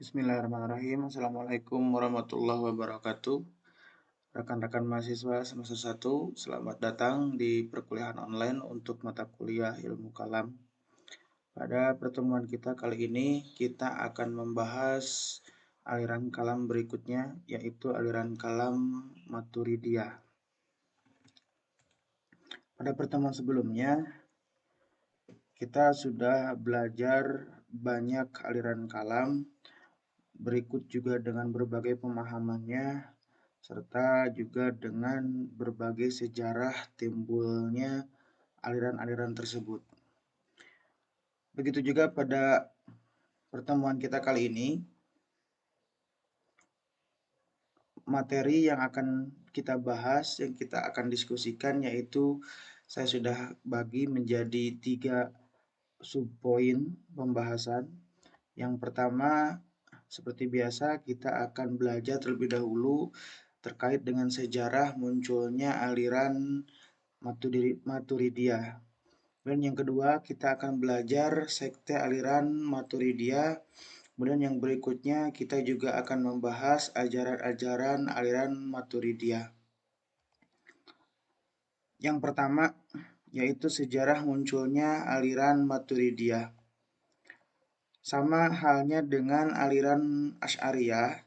Bismillahirrahmanirrahim. Assalamualaikum warahmatullahi wabarakatuh. Rekan-rekan mahasiswa semester 1, selamat datang di perkuliahan online untuk mata kuliah Ilmu Kalam. Pada pertemuan kita kali ini, kita akan membahas aliran kalam berikutnya, yaitu aliran kalam Maturidiyah. Pada pertemuan sebelumnya, kita sudah belajar banyak aliran kalam, berikut juga dengan berbagai pemahamannya, serta juga dengan berbagai sejarah timbulnya aliran-aliran tersebut. Begitu juga pada pertemuan kita kali ini, materi yang akan kita bahas, yang kita akan diskusikan, yaitu saya sudah bagi menjadi 3 subpoin pembahasan. Yang pertama, seperti biasa, kita akan belajar terlebih dahulu terkait dengan sejarah munculnya aliran Maturidiyah. Dan yang kedua, kita akan belajar sekte aliran Maturidiyah. Kemudian yang berikutnya, kita juga akan membahas ajaran-ajaran aliran Maturidiyah. Yang pertama, yaitu sejarah munculnya aliran Maturidiyah. Sama halnya dengan aliran Asy'ariyah,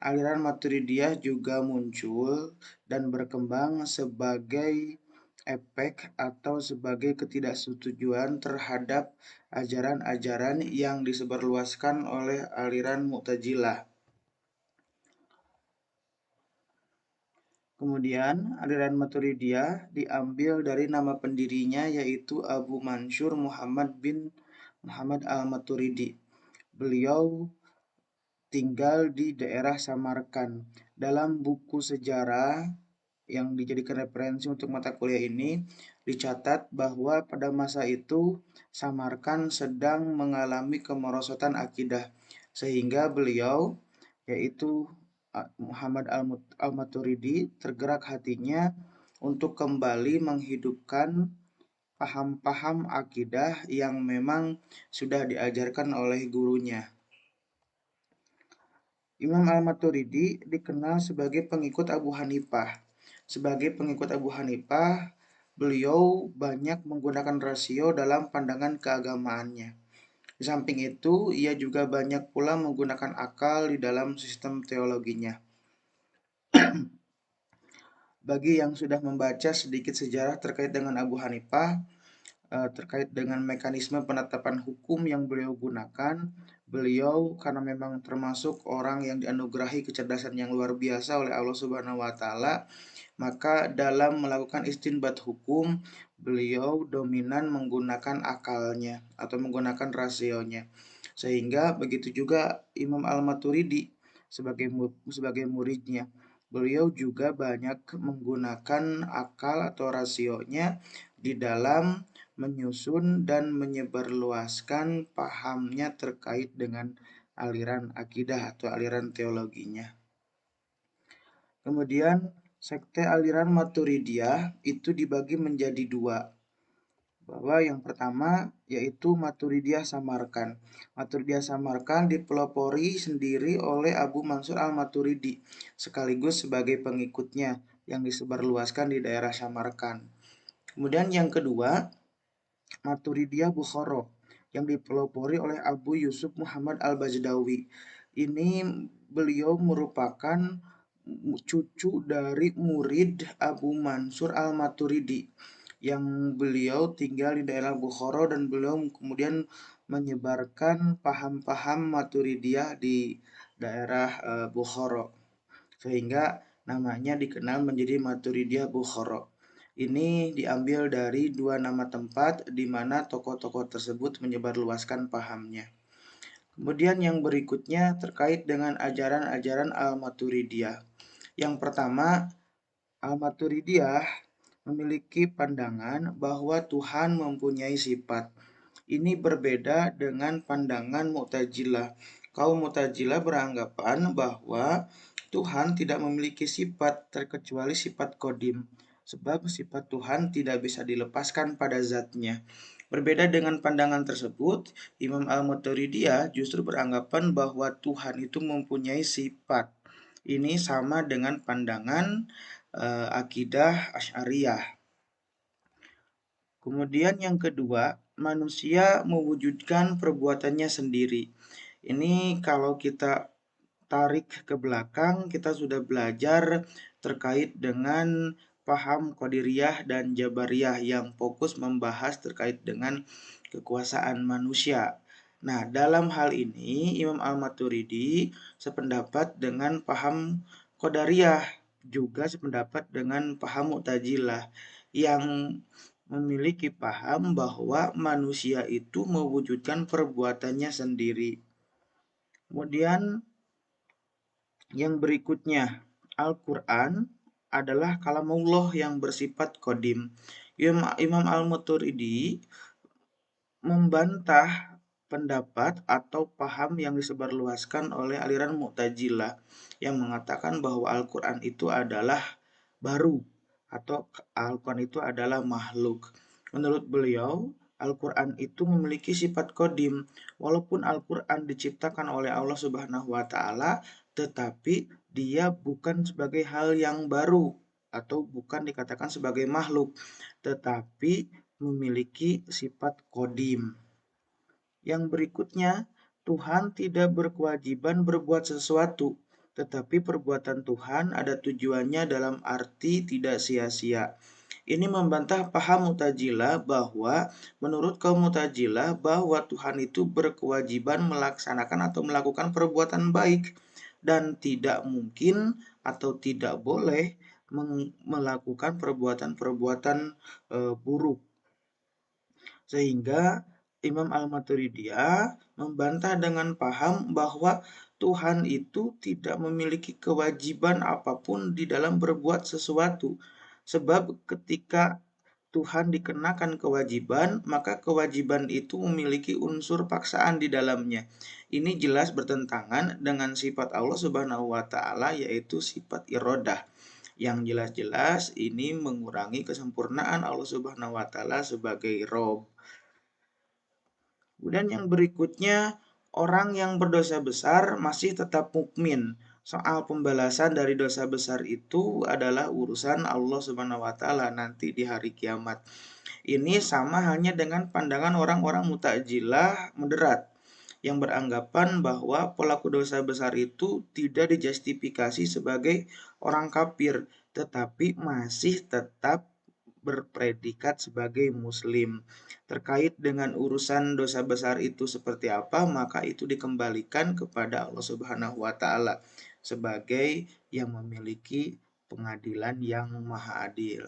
aliran Maturidiyah juga muncul dan berkembang sebagai efek atau sebagai ketidaksetujuan terhadap ajaran-ajaran yang disebarluaskan oleh aliran Mu'tazilah. Kemudian, aliran Maturidiyah diambil dari nama pendirinya, yaitu Abu Mansur Muhammad bin Muhammad al-Maturidi. Beliau tinggal di daerah Samarkand. Dalam buku sejarah yang dijadikan referensi untuk mata kuliah ini, dicatat bahwa pada masa itu Samarkand sedang mengalami kemerosotan akidah, sehingga beliau, yaitu Muhammad al-Maturidi, tergerak hatinya untuk kembali menghidupkan paham-paham akidah yang memang sudah diajarkan oleh gurunya. Imam al-Maturidi dikenal sebagai pengikut Abu Hanifah. Sebagai pengikut Abu Hanifah, beliau banyak menggunakan rasio dalam pandangan keagamaannya. Di samping itu, ia juga banyak pula menggunakan akal di dalam sistem teologinya. Bagi yang sudah membaca sedikit sejarah terkait dengan Abu Hanifah, terkait dengan mekanisme penetapan hukum yang beliau gunakan, beliau karena memang termasuk orang yang dianugerahi kecerdasan yang luar biasa oleh Allah Subhanahu wa taala, maka dalam melakukan istinbat hukum, beliau dominan menggunakan akalnya atau menggunakan rasionya. Sehingga begitu juga Imam Al-Maturidi sebagai muridnya. Beliau juga banyak menggunakan akal atau rasionya di dalam menyusun dan menyebarluaskan pahamnya terkait dengan aliran akidah atau aliran teologinya. Kemudian sekte aliran Maturidiyah itu dibagi menjadi 2. Bahwa yang pertama yaitu Maturidiyah Samarkand. Maturidiyah Samarkand dipelopori sendiri oleh Abu Mansur al-Maturidi sekaligus sebagai pengikutnya yang disebarluaskan di daerah Samarkand. Kemudian yang kedua, Maturidiyah Bukhara yang dipelopori oleh Abu Yusuf Muhammad al-Bajdawi. Ini beliau merupakan cucu dari murid Abu Mansur al-Maturidi yang beliau tinggal di daerah Bukhara dan beliau kemudian menyebarkan paham-paham Maturidiyah di daerah Bukhara sehingga namanya dikenal menjadi Maturidiyah Bukhara. Ini diambil dari 2 nama tempat di mana tokoh-tokoh tersebut menyebarluaskan pahamnya. Kemudian yang berikutnya terkait dengan ajaran-ajaran Al-Maturidiyah. Yang pertama, Al-Maturidiyah memiliki pandangan bahwa Tuhan mempunyai sifat. Ini berbeda dengan pandangan Mu'tazilah. Kaum Mu'tazilah beranggapan bahwa Tuhan tidak memiliki sifat terkecuali sifat qadim, sebab sifat Tuhan tidak bisa dilepaskan pada zatnya. Berbeda dengan pandangan tersebut, Imam Al-Maturidiyah justru beranggapan bahwa Tuhan itu mempunyai sifat. Ini sama dengan pandangan akidah Asy'ariyah. Kemudian yang kedua, manusia mewujudkan perbuatannya sendiri. Ini kalau kita tarik ke belakang, kita sudah belajar terkait dengan paham Qadiriyah dan Jabariyah yang fokus membahas terkait dengan kekuasaan manusia. Nah, dalam hal ini Imam Al-Maturidi sependapat dengan paham Qadariyah, juga sependapat dengan paham Mu'tazilah yang memiliki paham bahwa manusia itu mewujudkan perbuatannya sendiri. Kemudian yang berikutnya, Al-Quran adalah kalamullah yang bersifat qadim. Imam Al-Maturidi membantah pendapat atau paham yang disebarluaskan oleh aliran Mu'tazilah yang mengatakan bahwa Al-Quran itu adalah baru atau Al-Quran itu adalah makhluk. Menurut beliau, Al-Quran itu memiliki sifat qadim. Walaupun Al-Quran diciptakan oleh Allah Subhanahu wa Ta'ala, tetapi dia bukan sebagai hal yang baru atau bukan dikatakan sebagai makhluk, tetapi memiliki sifat qadim. Yang berikutnya, Tuhan tidak berkewajiban berbuat sesuatu, tetapi perbuatan Tuhan ada tujuannya dalam arti tidak sia-sia. Ini membantah paham Mu'tazilah bahwa menurut kaum Mu'tazilah bahwa Tuhan itu berkewajiban melaksanakan atau melakukan perbuatan baik dan tidak mungkin atau tidak boleh melakukan perbuatan-perbuatan buruk. Sehingga Imam Al-Maturidiyah membantah dengan paham bahwa Tuhan itu tidak memiliki kewajiban apapun di dalam berbuat sesuatu. Sebab ketika Tuhan dikenakan kewajiban, maka kewajiban itu memiliki unsur paksaan di dalamnya. Ini jelas bertentangan dengan sifat Allah Subhanahu wa Ta'ala, yaitu sifat irodah. Yang jelas-jelas ini mengurangi kesempurnaan Allah Subhanahu wa Ta'ala sebagai Rob. Kemudian yang berikutnya, orang yang berdosa besar masih tetap mukmin. Soal pembalasan dari dosa besar itu adalah urusan Allah Subhanahu wa Ta'ala nanti di hari kiamat. Ini sama halnya dengan pandangan orang-orang Mu'tazilah moderat yang beranggapan bahwa pelaku dosa besar itu tidak dijustifikasi sebagai orang kafir, tetapi masih tetap berpredikat sebagai muslim. Terkait dengan urusan dosa besar itu seperti apa, maka itu dikembalikan kepada Allah Subhanahu wa Ta'ala sebagai yang memiliki pengadilan yang maha adil.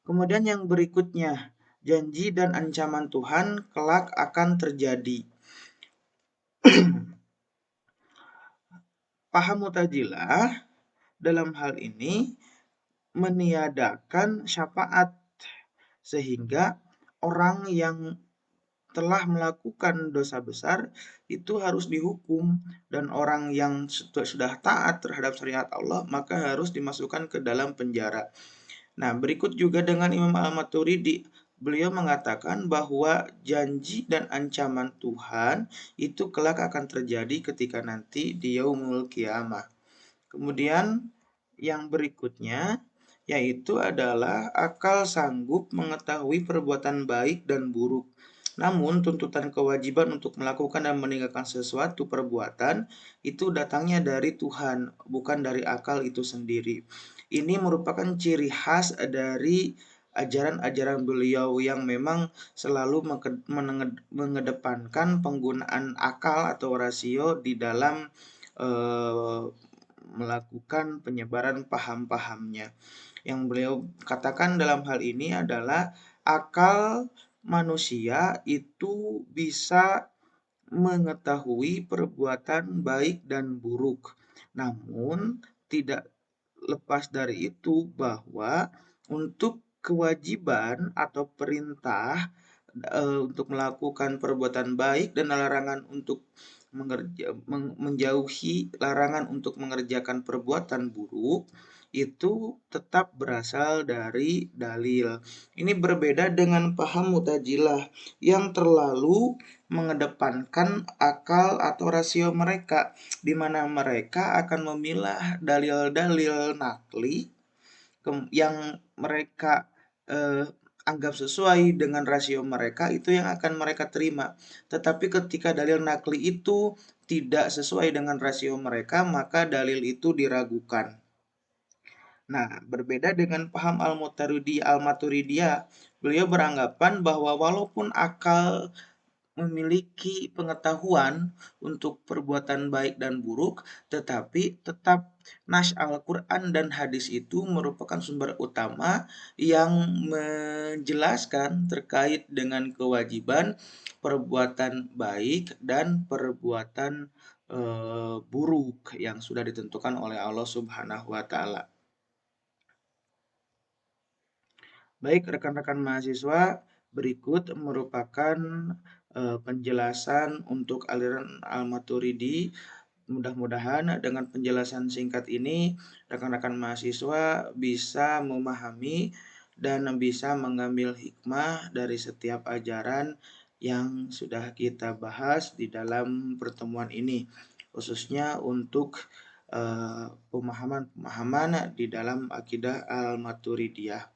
Kemudian yang berikutnya, janji dan ancaman Tuhan kelak akan terjadi. Paham Mu'tazilah dalam hal ini meniadakan syafaat, sehingga orang yang telah melakukan dosa besar itu harus dihukum, dan orang yang sudah taat terhadap syariat Allah maka harus dimasukkan ke dalam penjara. Nah, berikut juga dengan Imam Al-Maturidi, beliau mengatakan bahwa janji dan ancaman Tuhan itu kelak akan terjadi ketika nanti di yaumul qiyamah. Kemudian yang berikutnya yaitu adalah akal sanggup mengetahui perbuatan baik dan buruk. Namun tuntutan kewajiban untuk melakukan dan meninggalkan sesuatu perbuatan itu datangnya dari Tuhan, bukan dari akal itu sendiri. Ini merupakan ciri khas dari ajaran-ajaran beliau yang memang selalu mengedepankan penggunaan akal atau rasio di dalam melakukan penyebaran paham-pahamnya. Yang beliau katakan dalam hal ini adalah akal manusia itu bisa mengetahui perbuatan baik dan buruk. Namun tidak lepas dari itu bahwa untuk kewajiban atau perintah untuk melakukan perbuatan baik dan larangan untuk menjauhi larangan untuk mengerjakan perbuatan buruk itu tetap berasal dari dalil. Ini berbeda dengan paham Mu'tazilah yang terlalu mengedepankan akal atau rasio mereka, di mana mereka akan memilah dalil-dalil nakli yang mereka eh, anggap sesuai dengan rasio mereka, itu yang akan mereka terima. Tetapi ketika dalil nakli itu tidak sesuai dengan rasio mereka, maka dalil itu diragukan. Nah, berbeda dengan paham Al-Maturidiyah, beliau beranggapan bahwa walaupun akal memiliki pengetahuan untuk perbuatan baik dan buruk, tetapi tetap nas Al-Quran dan hadis itu merupakan sumber utama yang menjelaskan terkait dengan kewajiban perbuatan baik dan perbuatan buruk yang sudah ditentukan oleh Allah Subhanahu wa Ta'ala. Baik, rekan-rekan mahasiswa, berikut merupakan penjelasan untuk aliran Al-Maturidi. Mudah-mudahan dengan penjelasan singkat ini, rekan-rekan mahasiswa bisa memahami dan bisa mengambil hikmah dari setiap ajaran yang sudah kita bahas di dalam pertemuan ini, khususnya untuk pemahaman-pemahaman di dalam akidah Al-Maturidiyah.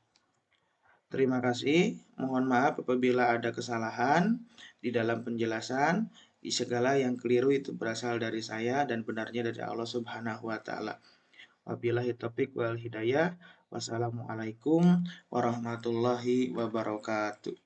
Terima kasih. Mohon maaf apabila ada kesalahan di dalam penjelasan. Segala yang keliru itu berasal dari saya dan benarnya dari Allah Subhanahu wa taala. Wabillahi taufik wal hidayah. Wassalamualaikum warahmatullahi wabarakatuh.